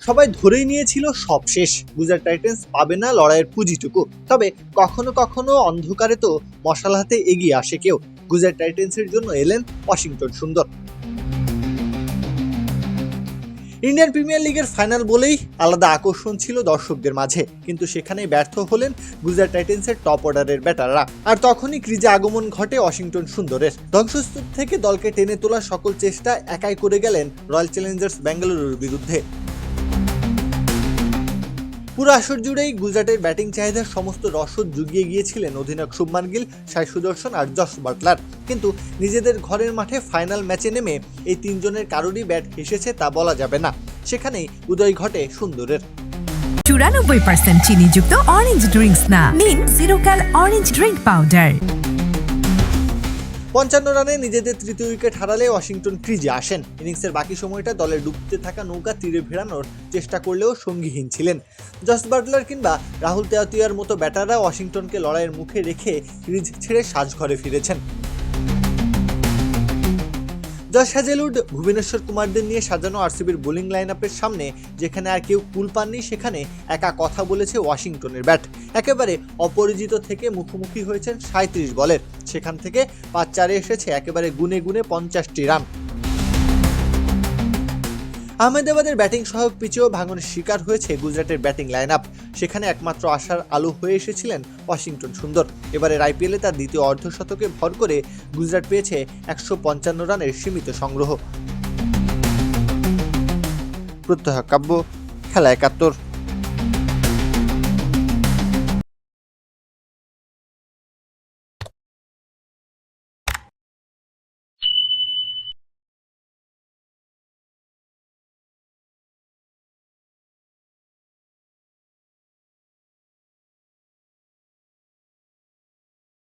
সবাই ধরেই নিয়েছিল সব শেষ, গুজরাট টাইটান্স পাবে না লড়াইয়ের পুঁজিটুকু। তবে কখনো কখনো অন্ধকারে তো মশাল হাতে এগিয়ে আসে কেউ। গুজরাট টাইটান্সের জন্য এলেন ওয়াশিংটন সুন্দর। ইন্ডিয়ান প্রিমিয়ার লিগের ফাইনাল বলেই আলাদা আকর্ষণ ছিল দর্শকদের মাঝে, কিন্তু সেখানেই ব্যর্থ হলেন গুজরাট টাইটান্সের টপ অর্ডারের ব্যাটাররা। আর তখনই ক্রিজে আগমন ঘটে ওয়াশিংটন সুন্দরের। ধ্বংসস্তূপ থেকে দলকে টেনে তোলার সকল চেষ্টা একাই করে গেলেন রয়্যাল চ্যালেঞ্জার্স বেঙ্গালুরুর বিরুদ্ধে। পুরো আসর জুড়েই গুজরাটের ব্যাটিং চাহিদার সমস্ত রসদ জুগিয়ে গিয়েছিলেন অধিনায়ক শুভমান গিল, সাই সুদর্শন আর জস বাটলার। কিন্তু নিজেদের ঘরের মাঠে ফাইনাল ম্যাচে নেমে এই তিনজনের কারোরই ব্যাট হেসেছে তা বলা যাবে না। সেখানেই উদয় ঘটে সুন্দরের। 94% চিনিযুক্ত অরেঞ্জ ড্রিঙ্কস না, নিন জিরো ক্যাল অরেঞ্জ ড্রিঙ্ক পাউডার। 55 রানে নিজেদের তৃতীয় উইকেট হারালে ওয়াশিংটন ক্রিজে আসেন। ইনিংসের বাকি সময়টা দলের ডুবতে থাকা নৌকা তীরে ফেরানোর চেষ্টা করলেও সঙ্গীহীন ছিলেন। জস বাটলার কিংবা রাহুল তেওয়াতিয়ার মতো ব্যাটাররা ওয়াশিংটনকে লড়াইয়ের মুখে রেখে ক্রিজ ছেড়ে সাজঘরে ফিরেছেন। জশ হ্যাজেলউড, ভুবনেশ্বর কুমারদের নিয়ে সাজানো আরসিবির বোলিং লাইন আপের সামনে যেখানে আর কেউ কুল পাননি, সেখানে একা কথা বলেছে ওয়াশিংটনের ব্যাট। একেবারে অপরিচিত থেকে মুখোমুখি হয়েছেন 37 বলের, সেখান থেকে 5-4-এ এসেছে একেবারে গুনে গুনে 50টি রান। আহমেদাবাদের ব্যাটিং সহায়ক পিচেও ভাঙনের শিকার হয়েছে গুজরাটের ব্যাটিং লাইন আপ। সেখানে একমাত্র আশার আলো হয়ে এসেছিলেন ওয়াশিংটন সুন্দর। এবারের আইপিএলে তার দ্বিতীয় অর্ধশতকে ভর করে গুজরাট পেয়েছে 155 রানের সীমিত সংগ্রহ। প্রত্যহ কাব্য, খেলা 71।